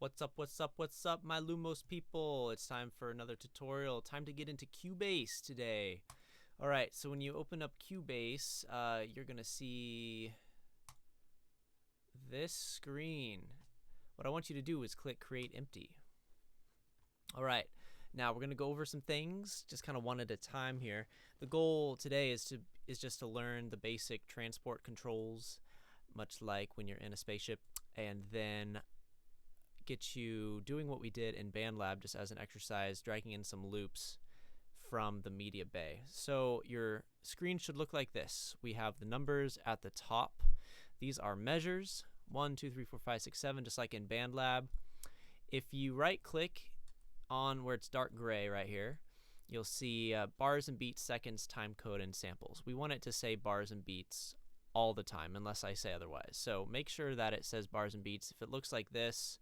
What's up, my Lumos people? It's time for another tutorial. Time to get into Cubase today. All right, so when you open up Cubase, you're gonna see this screen. What I want you to do is click Create Empty. All right, now we're gonna go over some things, just kind of one at a time here. The goal today is just to learn the basic transport controls, much like when you're in a spaceship, and then get you doing what we did in BandLab just as an exercise, dragging in some loops from the media bay. So your screen should look like this. We have the numbers at the top. These are measures, 1, 2, 3, 4, 5, 6, 7, just like in BandLab. If you right click on where it's dark gray right here, you'll see bars and beats, seconds, time code, and samples. We want it to say bars and beats all the time unless I say otherwise. So make sure that it says bars and beats. If it looks like this,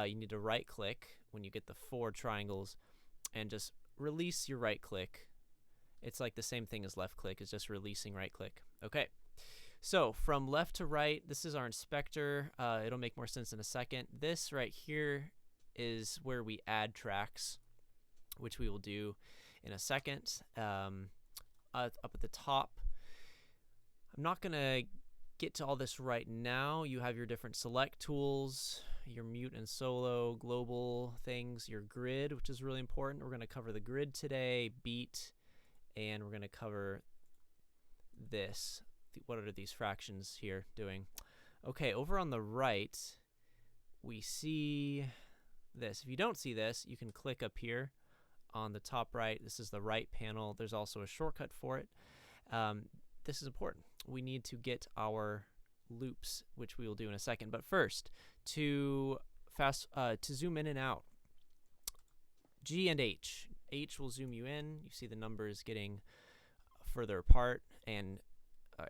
you need to right click when you get the 4 triangles and just release your right click. It's like the same thing as left click, it's just releasing right click. Okay, so from left to right, this is our inspector. It'll make more sense in a second. This right here is where we add tracks, which we will do in a second. Up at the top, I'm not gonna get to all this right now. You have your different select tools, your mute and solo, global things, your grid, which is really important. We're going to cover the grid today, beat, and we're going to cover this. What are these fractions here doing? Okay, over on the right, we see this. If you don't see this, you can click up here on the top right. This is the right panel. There's also a shortcut for it. This is important. We need to get our loops, which we will do in a second. But first, to zoom in and out, G and H. H will zoom you in. You see the numbers getting further apart, and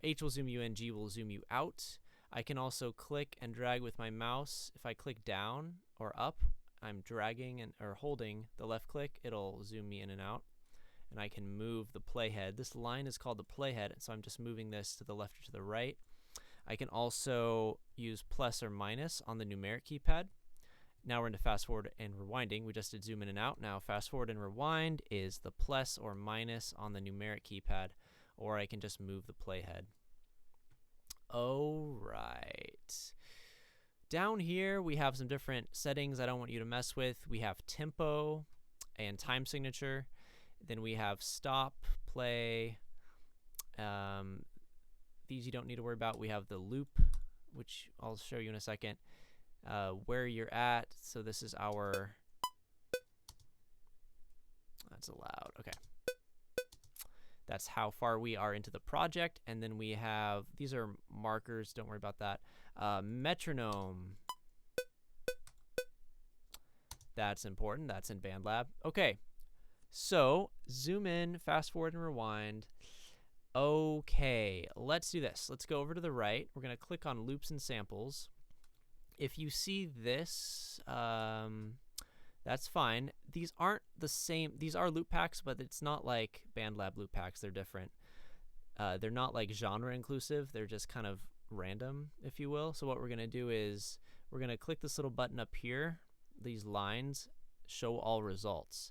H will zoom you in. G will zoom you out. I can also click and drag with my mouse. If I click down or up, I'm dragging or holding the left click. It'll zoom me in and out. And I can move the playhead. This line is called the playhead, so I'm just moving this to the left or to the right. I can also use plus or minus on the numeric keypad. Now we're into fast forward and rewinding. We just did zoom in and out. Now fast forward and rewind is the plus or minus on the numeric keypad, or I can just move the playhead. All right. Down here we have some different settings I don't want you to mess with. We have tempo and time signature. Then we have stop, play. These you don't need to worry about. We have the loop, which I'll show you in a second. Where you're at. So this is our. That's allowed. Okay. That's how far we are into the project. And then we have, these are markers. Don't worry about that. Metronome. That's important. That's in BandLab. Okay. So zoom in, fast forward, and rewind. Okay, let's do this. Let's go over to the right. We're going to click on loops and samples. If you see this, that's fine. These aren't the same. These are loop packs, but it's not like BandLab loop packs. They're different. They're not like genre inclusive. They're just kind of random, if you will. So what we're going to do is we're going to click this little button up here, these lines, show all results.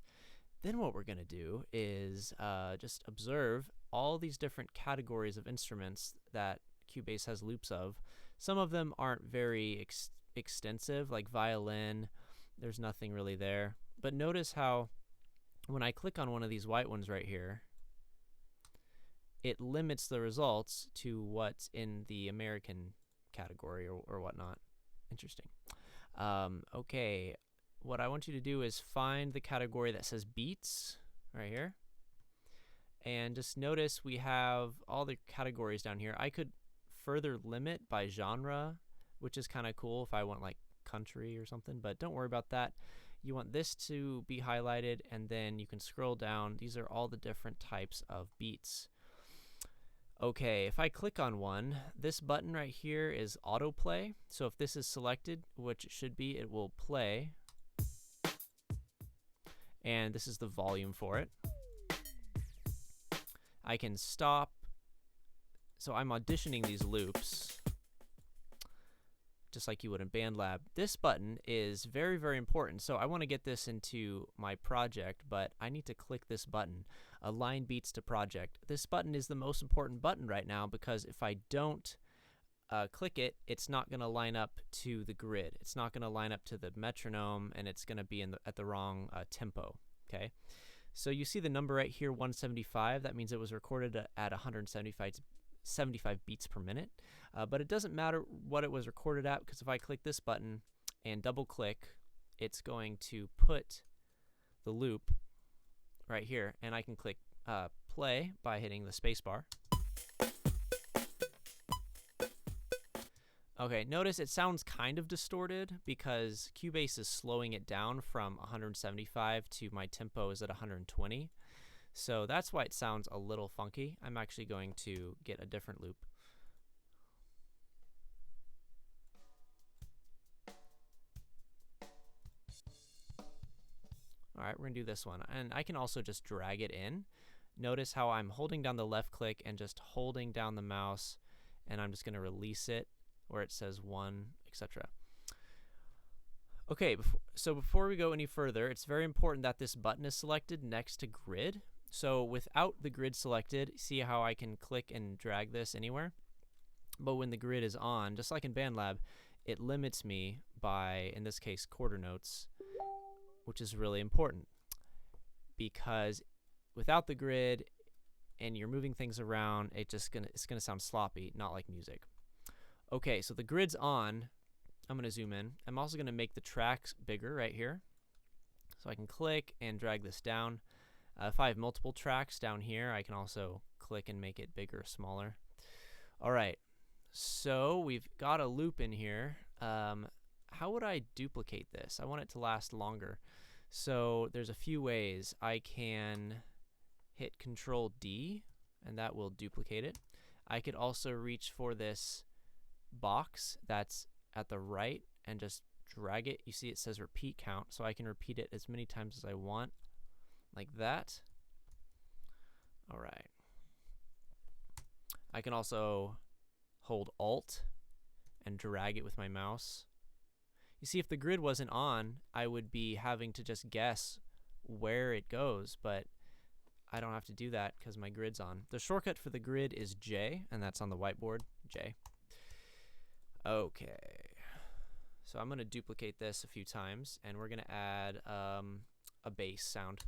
Then what we're going to do is just observe all these different categories of instruments that Cubase has loops of. Some of them aren't very extensive, like violin. There's nothing really there. But notice how when I click on one of these white ones right here, it limits the results to what's in the American category or whatnot. Interesting. Okay. What I want you to do is find the category that says beats right here. And just notice we have all the categories down here. I could further limit by genre, which is kind of cool if I want like country or something, but don't worry about that. You want this to be highlighted, and then you can scroll down. These are all the different types of beats. Okay, if I click on one, this button right here is autoplay. So if this is selected, which it should be, it will play. And this is the volume for it. I can stop. So I'm auditioning these loops just like you would in BandLab. This button is very, very important. So I want to get this into my project, but I need to click this button, Align Beats to Project. This button is the most important button right now because if I don't click it, it's not going to line up to the grid. It's not going to line up to the metronome, and it's going to be at the wrong tempo. Okay, so you see the number right here, 175. That means it was recorded at 175 beats per minute. But it doesn't matter what it was recorded at, because if I click this button and double click, it's going to put the loop right here, and I can click play by hitting the space bar. Okay, notice it sounds kind of distorted because Cubase is slowing it down from 175 to my tempo is at 120. So that's why it sounds a little funky. I'm actually going to get a different loop. All right, we're gonna do this one. And I can also just drag it in. Notice how I'm holding down the left click and just holding down the mouse, and I'm just gonna release it where it says 1, etc. Okay, so before we go any further, it's very important that this button is selected next to grid. So without the grid selected, see how I can click and drag this anywhere? But when the grid is on, just like in BandLab, it limits me by, in this case, quarter notes, which is really important because without the grid and you're moving things around, it's gonna sound sloppy, not like music. Okay, so the grid's on. I'm gonna zoom in. I'm also gonna make the tracks bigger right here. So I can click and drag this down. If I have multiple tracks down here, I can also click and make it bigger or smaller. All right, so we've got a loop in here. How would I duplicate this? I want it to last longer. So there's a few ways. I can hit Control D, and that will duplicate it. I could also reach for this box that's at the right and just drag it. You see it says repeat count, so I can repeat it as many times as I want, like that. All right. I can also hold Alt and drag it with my mouse. You see, if the grid wasn't on, I would be having to just guess where it goes, but I don't have to do that because my grid's on. The shortcut for the grid is J, and that's on the whiteboard, J. Okay, so I'm going to duplicate this a few times, and we're going to add a bass sound.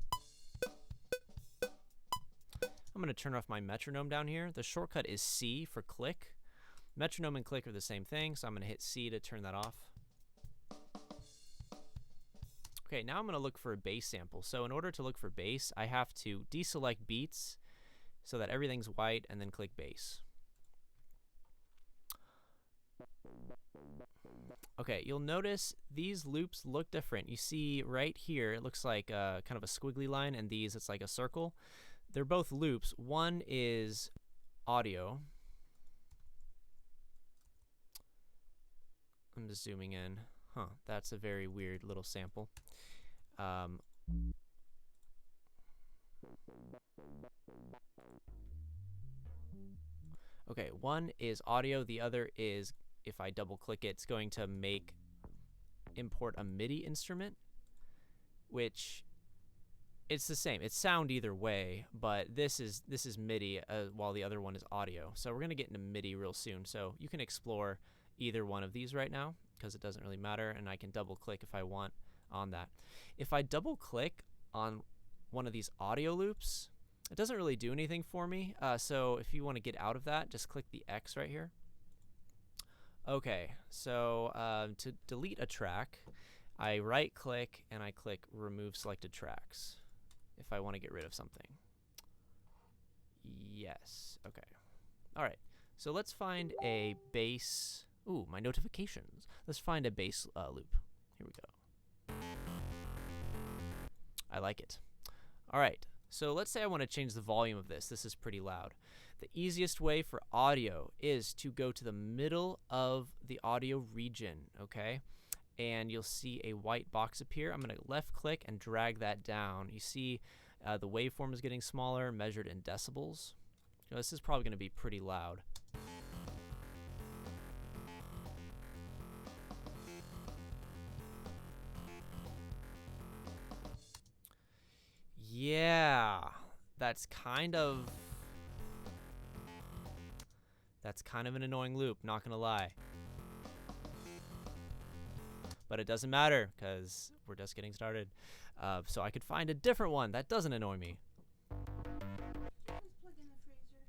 I'm going to turn off my metronome down here. The shortcut is C for click. Metronome and click are the same thing, so I'm going to hit C to turn that off. Okay, now I'm going to look for a bass sample. So in order to look for bass, I have to deselect beats so that everything's white and then click bass. Okay, you'll notice these loops look different. You see right here, it looks like kind of a squiggly line, and these, it's like a circle. They're both loops. One is audio. I'm just zooming in. Huh, that's a very weird little sample. Okay, one is audio, the other is, if I double click it, it's going to import a MIDI instrument, which it's the same. It's sound either way, but this is MIDI while the other one is audio. So we're gonna get into MIDI real soon. So you can explore either one of these right now because it doesn't really matter, and I can double click if I want on that. If I double click on one of these audio loops, it doesn't really do anything for me. So if you want to get out of that, just click the X right here. Okay, so to delete a track, I right click and I click remove selected tracks if I want to get rid of something. Yes, okay. All right, so let's find a bass. Ooh, my notifications. Let's find a bass loop. Here we go. I like it. All right, so let's say I want to change the volume of this. This is pretty loud. The easiest way for audio is to go to the middle of the audio region, okay? And you'll see a white box appear. I'm going to left click and drag that down. You see the waveform is getting smaller, measured in decibels. You know, this is probably going to be pretty loud. that's kind of an annoying loop, not gonna lie. But it doesn't matter because we're just getting started. So I could find a different one that doesn't annoy me. Plug in the freezer.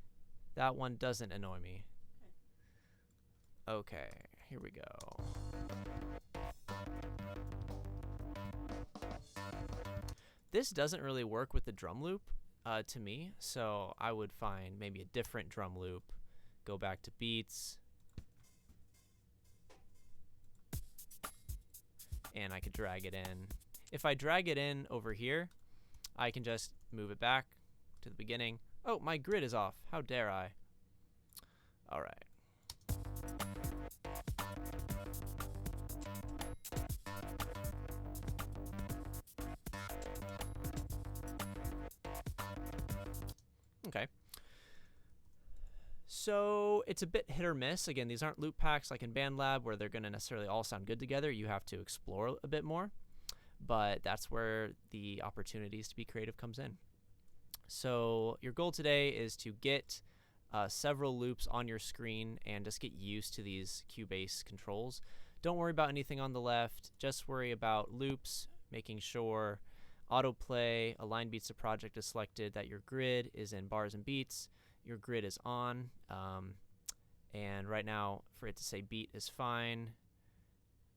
That one doesn't annoy me. Okay, here we go. This doesn't really work with the drum loop to me, so I would find maybe a different drum loop. Go back to beats. And I could drag it in. If I drag it in over here, I can just move it back to the beginning. Oh, my grid is off. How dare I? All right. Okay. So it's a bit hit or miss. Again, these aren't loop packs like in BandLab where they're going to necessarily all sound good together. You have to explore a bit more, but that's where the opportunities to be creative comes in. So your goal today is to get several loops on your screen and just get used to these Cubase controls. Don't worry about anything on the left. Just worry about loops, making sure autoplay, align beats to project is selected, that your grid is in bars and beats, your grid is on, and right now for it to say beat is fine,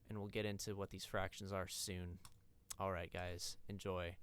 and we'll get into what these fractions are soon. All right, guys, enjoy.